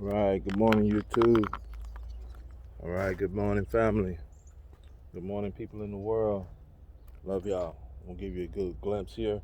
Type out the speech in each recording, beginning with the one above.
All right, good morning, YouTube. All right, good morning, family. Good morning, people in the world. Love y'all. I'm gonna give you a good glimpse here.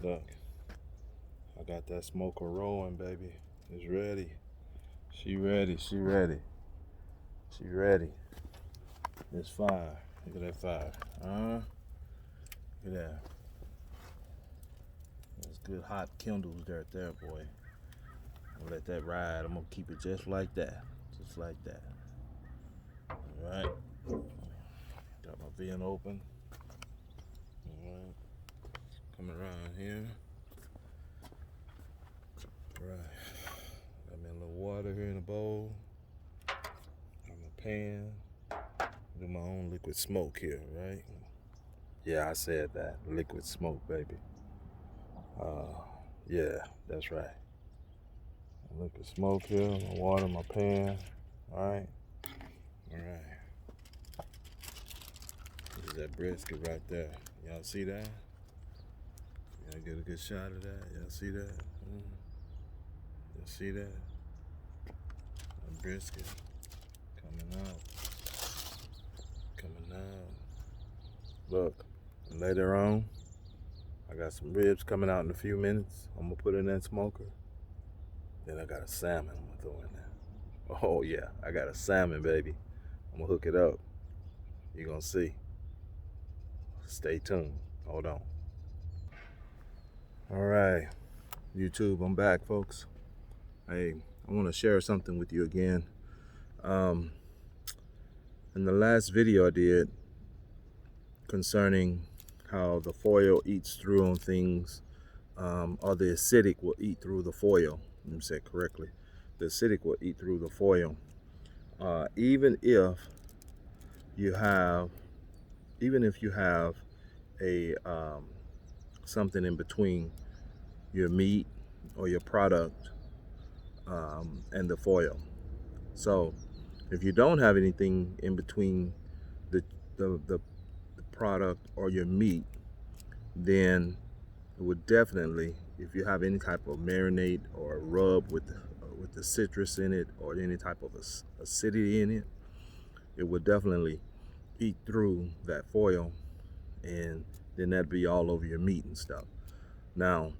Look, I got that smoker rolling, baby. It's ready. She ready. She ready. She ready. It's fire. Look at that fire. Look at that. That's good hot kindles there, boy. I'm gonna let that ride. I'm gonna keep it just like that. Just like that. All right. Got my VN open. All right. Coming around here. Right. Got me a little water here in a bowl. Got my pan. Do my own liquid smoke here, right? Yeah, I said that. Liquid smoke, baby. Yeah, that's right. Liquid smoke here, my water, my pan. Alright? Alright. This is that brisket right there. Y'all see that? Y'all get a good shot of that? Y'all see that? Y'all see that? That brisket coming out. Coming out. Look, later on, I got some ribs coming out in a few minutes. I'm gonna put in that smoker. Then I got a salmon I'm gonna throw in there. Oh yeah, I got a salmon, baby. I'm gonna hook it up. You're gonna see. Stay tuned. Hold on. All right, YouTube, I'm back, folks. Hey, I want to share something with you again. Um, in the last video I did concerning how the foil eats through on things, or the acidic will eat through the foil. Let me say it correctly. The acidic will eat through the foil. Even if you have, a something in between your meat or your product and the foil. So if you don't have anything in between the, the product or your meat, then it would definitely, if you have any type of marinade or rub with the citrus in it or any type of acidity in it, it would definitely eat through that foil, and then that'd be all over your meat and stuff. Now,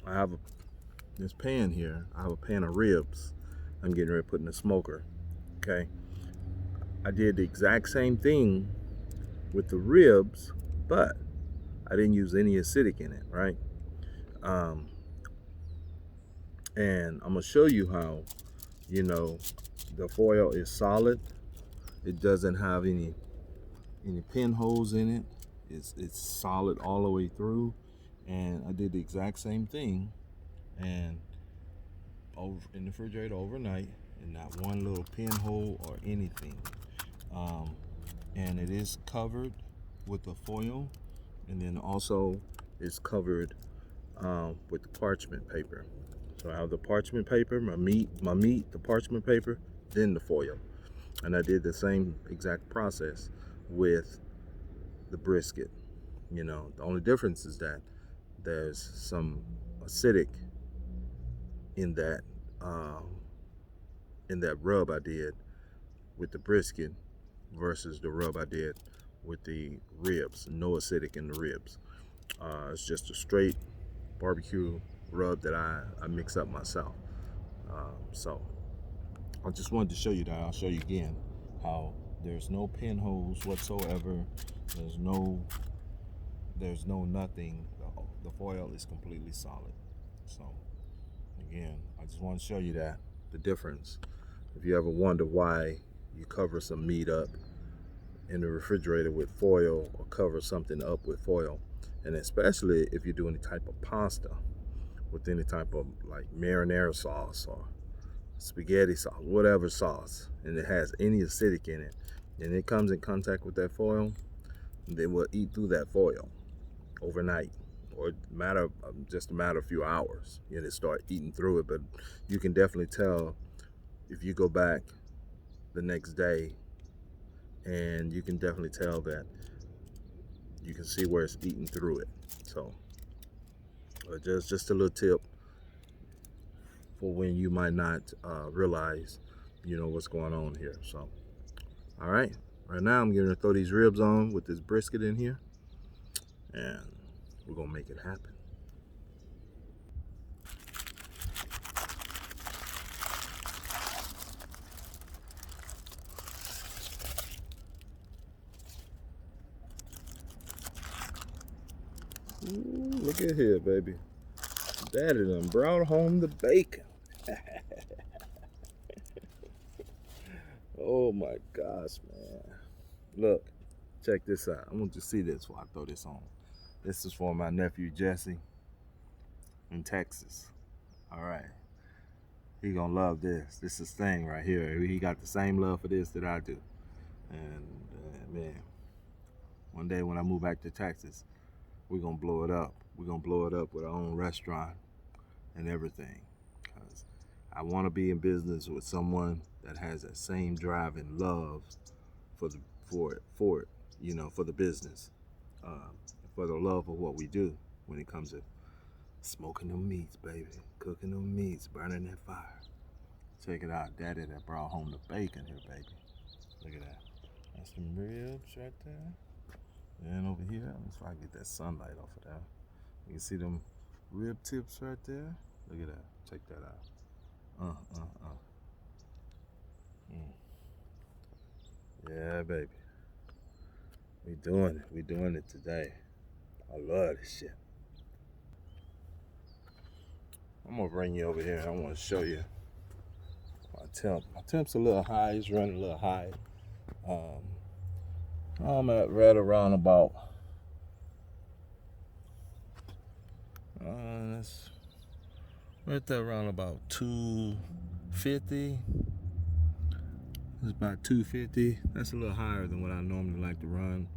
I have this pan here. I have a pan of ribs I'm getting ready to put in the smoker. Okay, I did the exact same thing with the ribs, but I didn't use any acidic in it, right? Um, and I'm gonna show you how, you know, the foil is solid. It doesn't have any pinholes in it. It's solid all the way through. And I did the exact same thing, and over in the refrigerator overnight, and not one little pinhole or anything. And it is covered with the foil, and then also it's covered with the parchment paper. So I have the parchment paper, my meat, the parchment paper, then the foil. And I did the same exact process with the brisket. You know, the only difference is that there's some acidic in that um, rub I did with the brisket versus the rub I did with the ribs. No acidic in the ribs. It's just a straight barbecue rub that I mix up myself. So I just wanted to show you that. I'll show you again how there's no pinholes whatsoever. There's no nothing. The foil is completely solid. So again, I just want to show you that the difference. If you ever wonder why you cover some meat up in the refrigerator with foil or cover something up with foil, and especially if you do any type of pasta with any type of like marinara sauce or spaghetti sauce, whatever sauce, and it has any acidic in it, and it comes in contact with that foil, they will eat through that foil overnight, or just a matter of a few hours. You know, they start eating through it. But you can definitely tell if you go back the next day, and you can definitely tell that you can see where it's eating through it. So just a little tip for when you might not realize, what's going on here. So, all right. Right now, I'm going to throw these ribs on with this brisket in here, and we're going to make it happen. Ooh, look at here, baby. Daddy done brought home the bacon. Oh my gosh, man. Look, check this out. I want you to see this before I throw this on. This is for my nephew Jesse in Texas. All right. He gonna love this. This is thing right here. He got the same love for this that I do. And man, one day when I move back to Texas, we're gonna blow it up. We're gonna blow it up with our own restaurant and everything. Cause I want to be in business with someone that has that same drive and love for it, for the business, for the love of what we do when it comes to smoking them meats, baby, cooking them meats, burning that fire. Check it out, Daddy that brought home the bacon here, baby. Look at that. That's some ribs right there. And over here, let's try to get that sunlight off of that. You can see them rib tips right there. Look at that. Check that out. Yeah, baby. We doing it. We doing it today. I love this shit. I'm gonna bring you over here and I want to show you my temp. My temp's a little high. It's running a little high. I'm at right around about that's right there around about 250. It's about 250. That's a little higher than what I normally like to run,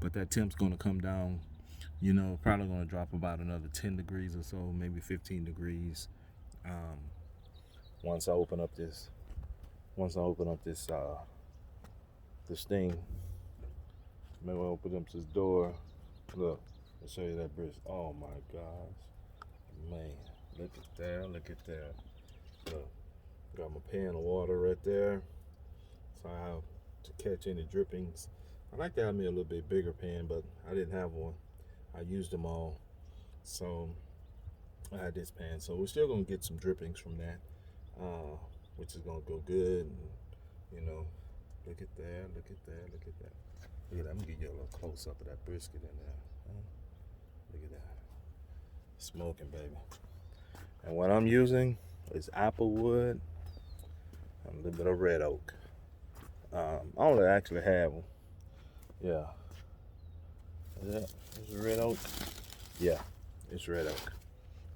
but that temp's gonna come down. Probably gonna drop about another 10 degrees or so, maybe 15 degrees. Once I open up this this thing, maybe I'll open up this door. Look, I'll show you that brisket. Oh my gosh, man! Look at that! Look at that! Look, got my pan of water right there, so I have to catch any drippings. I like to have me a little bit bigger pan, but I didn't have one. I used them all, so I had this pan. So we're still gonna get some drippings from that, which is gonna go good. And, look at that! Look at that! Look at that! Look at that! I'm gonna give you a little close up of that brisket in there. Look at that, smoking, baby. And what I'm using is apple wood and a little bit of red oak. I only actually have them. Yeah. Is it red oak? Yeah, it's red oak.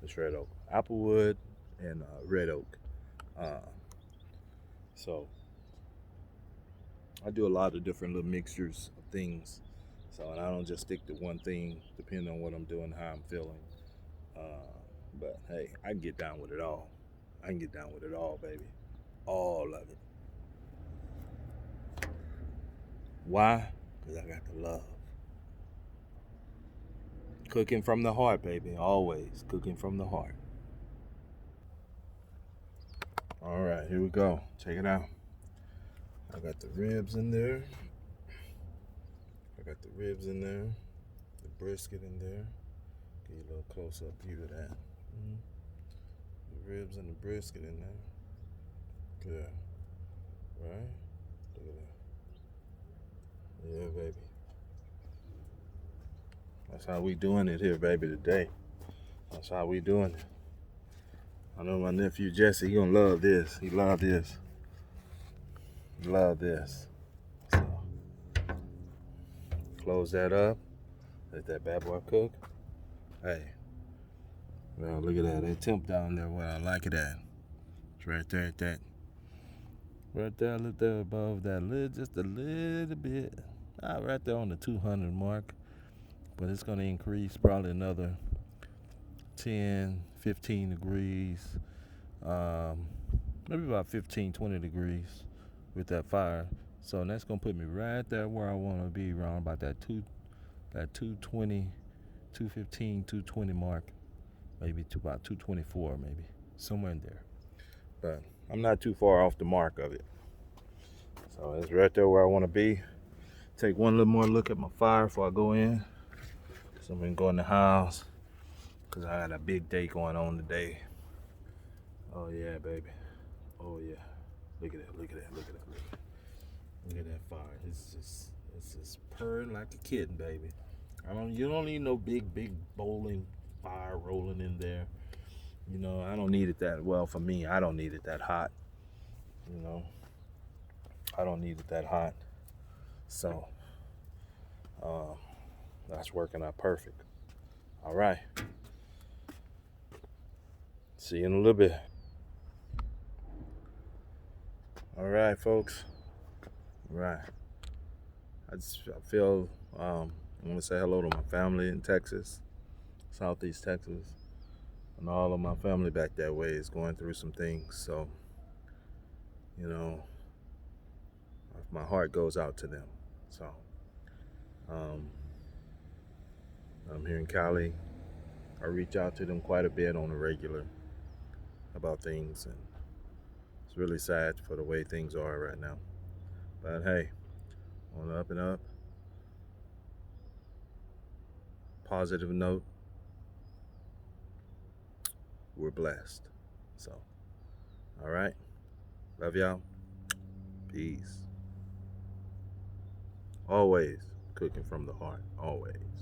It's red oak. Applewood and red oak. So I do a lot of different little mixtures of things. So, and I don't just stick to one thing depending on what I'm doing, how I'm feeling. But hey, I can get down with it all. I can get down with it all, baby. All of it. Why? Because I got the love. Cooking from the heart, baby. Always cooking from the heart. All right, here we go. Check it out. I got the ribs in there. The brisket in there. Give you a little close-up view of that. The ribs and the brisket in there. Yeah. Right? Look at that. Yeah, baby. That's how we doing it here, baby, today. That's how we doing it. I know my nephew Jesse, he gonna love this. He love this. So, close that up. Let that bad boy cook. Hey, well, look at that. That temp down there where I like it at. It's right there at that. Right there, a little there above that, just a little bit. Right there on the 200 mark. But it's gonna increase probably another 10, 15 degrees. Maybe about 15, 20 degrees with that fire. So that's gonna put me right there where I want to be, around about that 220, 215, 220 mark, maybe to about 224, maybe somewhere in there. but I'm not too far off the mark of it. So it's right there where I want to be. Take one little more look at my fire before I go in. So I'm gonna go in the house because I got a big day going on today. Oh yeah, baby. Oh yeah. Look at that. Look at that. Look at that. Look at that. Look at that fire. It's just purring like a kitten, baby. You don't need no big bowling fire rolling in there. You know, I don't need it that well. For me, I don't need it that hot. You know, I don't need it that hot. So um, that's working out perfect. All right. See you in a little bit. All right, folks. All right. I feel I want to say hello to my family in Texas, Southeast Texas, and all of my family back that way is going through some things. So, you know, my heart goes out to them. So, um, I'm here in Cali. I reach out to them quite a bit on a regular about things, and it's really sad for the way things are right now. But hey, on the up and up, positive note, we're blessed. So, all right. Love y'all. Peace. Always cooking from the heart. Always.